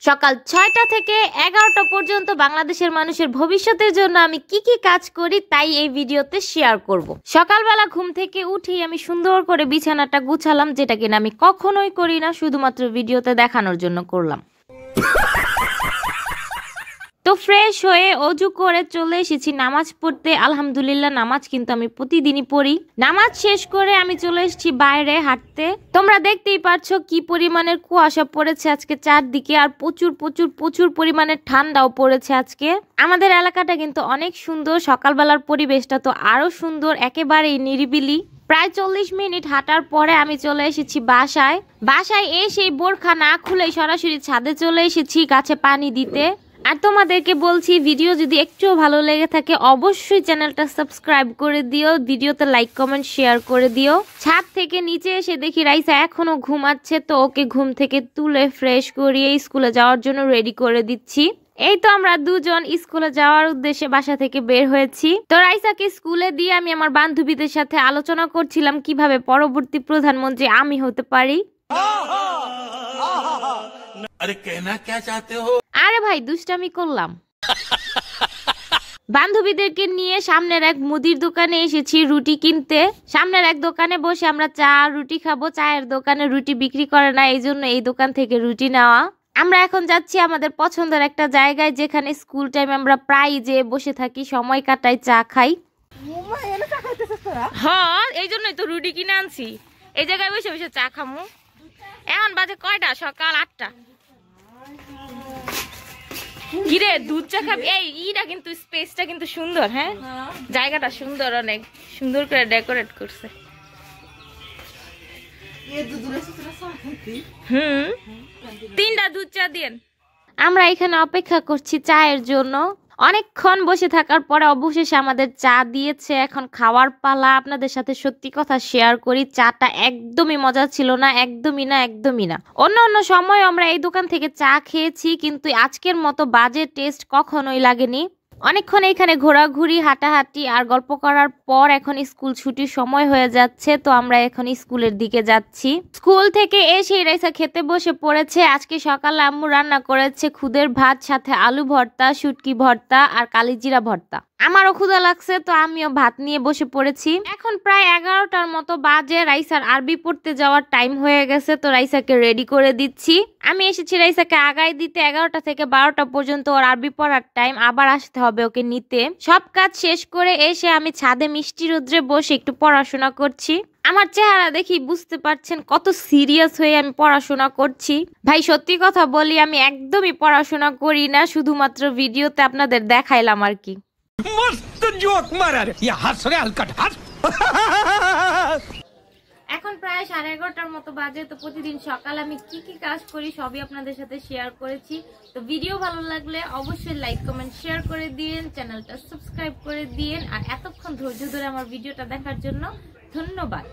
সকাল ৬টা থেকে ১১টা পর্যন্ত বাংলাদেশের মানুষের ভবিষ্যতের জন্য আমি কি কি কাজ করি তাই এই ভিডিওতে শেয়ার করব। সকালবেলা ঘুম থেকে উঠেই আমি সুন্দর করে বিছানাটা গুছালাম, যেটা কিনা আমি কখনোই করি না, শুধুমাত্র ভিডিওতে দেখানোর জন্য করলাম। তো ফ্রেশ হয়ে অজু করে চলে এসেছি নামাজ পড়তে। আলহামদুলিল্লাহ, নামাজ কিন্তু আমি প্রতিদিনই পড়ি। নামাজ শেষ করে আমি চলে এসেছি বাইরে হাঁটতে। তোমরা দেখতেই পাচ্ছো কি পরিমাণের কুয়াশা পড়েছে আজকে চারদিকে, আর প্রচুর প্রচুর প্রচুর পরিমাণের ঠান্ডাও পড়েছে আজকে। আমাদের এলাকাটা কিন্তু অনেক সুন্দর, সকালবেলার পরিবেশটা তো আরো সুন্দর, একেবারেই নিরিবিলি। প্রায় 40 মিনিট হাঁটার পরে আমি চলে এসেছি বাসায় এসে বোরখা না খুলেই সরাসরি ছাদে চলে এসেছি গাছে পানি দিতে। আর তোমাদেরকে বলছি, ভিডিও যদি একটুও ভালো লেগে থাকে অবশ্যই চ্যানেলটা সাবস্ক্রাইব করে দিও, ভিডিওতে লাইক কমেন্ট শেয়ার করে দিও। ছাদ থেকে নিচে এসে দেখি রাইসা এখনো ঘুমাচ্ছে, তো ওকে ঘুম থেকে তুলে ফ্রেশ করিয়ে স্কুলে যাওয়ার জন্য রেডি করে দিচ্ছি। এই তো আমরা দুজন স্কুলে যাওয়ার উদ্দেশ্যে বাসা থেকে বের হয়েছি। তো রাইসাকে স্কুলে দিয়ে আমি আমার বান্ধবীদের সাথে আলোচনা করছিলাম কিভাবে পরবর্তী প্রধানমন্ত্রী আমি হতে পারি। আরে কেনা কে চাতে হো? আরে ভাই, দুষ্টামি করলাম। বান্ধবীদেরকে নিয়ে সামনের এক মুদির দোকানে এসেছি রুটি কিনতে। সামনের এক দোকানে বসে আমরা চা রুটি খাবো। চায়ের দোকানে রুটি বিক্রি করে না, এই জন্য এই দোকান থেকে রুটি নেওয়া। আমরা এখন যাচ্ছি আমাদের পছন্দের একটা জায়গায়, যেখানে স্কুল টাইম আমরা প্রায় যে বসে থাকি, সময় কাটাই, চা খাই। হ্যাঁ, এই জন্যই তো রুটি কিনে আনছি। এই জায়গায় বসে বসে চা খামু। এখন বাজে কয়টা? সকাল 8টা। কিরে, দুধ চা খাবি? এই ইটা কিন্তু স্পেসটা কিন্তু সুন্দর। হ্যাঁ, জায়গাটা সুন্দর, অনেক সুন্দর করে ডেকোরেট করছে। হুম, 3টা দুধ চা দিন। আমরা এখানে অপেক্ষা করছি চায়ের জন্য। অনেকক্ষণ বসে থাকার পরে অবশেষে আমাদের চা দিয়েছে। এখন খাওয়ার পালা। আপনাদের সাথে সত্যি কথা শেয়ার করি, চাটা একদমই মজা ছিল না, একদমই না। অন্য সময় আমরা এই দোকান থেকে চা খেয়েছি, কিন্তু আজকের মতো বাজে টেস্ট কখনোই লাগেনি। অনেকক্ষণ এখানে ঘোরাঘুরি, হাঁটাহাঁটি আর গল্প করার পর এখন স্কুল ছুটির সময় হয়ে যাচ্ছে, তো আমরা এখন স্কুলের দিকে যাচ্ছি। স্কুল থেকে এসে রাইসা খেতে বসে পড়েছে। আজকে সকালে আম্মু রান্না করেছে খুদের ভাত, সাথে আলু ভর্তা, শুটকি ভর্তা আর কালিজিরা ভর্তা। আমারও ক্ষুধা লাগছে, তো আমিও ভাত নিয়ে বসে পড়েছি। এখন প্রায় 11টার মতো বাজে। রাইসার আরবি পড়তে যাওয়ার টাইম হয়ে গেছে, তো রাইসাকে রেডি করে দিচ্ছি। আমি এসেছি রাইসাকে আগায় দিতে। 11টা থেকে 12টা পর্যন্ত ওর আরবি পড়ার টাইম, আবার আসতে হবে ওকে নিতে। সব কাজ শেষ করে এসে আমি ছাদে মিষ্টি রোদ্রে বসে একটু পড়াশোনা করছি। আমার চেহারা দেখি বুঝতে পারছেন কত সিরিয়াস হয়ে আমি পড়াশোনা করছি। ভাই সত্যি কথা বলি, আমি একদমই পড়াশোনা করি না, শুধুমাত্র ভিডিওতে আপনাদের দেখাইলাম আর কি। মস্ত জোক মারার ইয়া হাস রে আলকাট হাস। এখন প্রায় 11:30টার মতো বাজে। তো প্রতিদিন সকালে আমি কি কি কাজ করি সবই আপনাদের সাথে শেয়ার করেছি। তো ভিডিও ভালো লাগলে অবশ্যই লাইক কমেন্ট শেয়ার করে দিন, চ্যানেলটা সাবস্ক্রাইব করে দিন। আর এতক্ষণ ধৈর্য ধরে আমার ভিডিওটা দেখার জন্য ধন্যবাদ।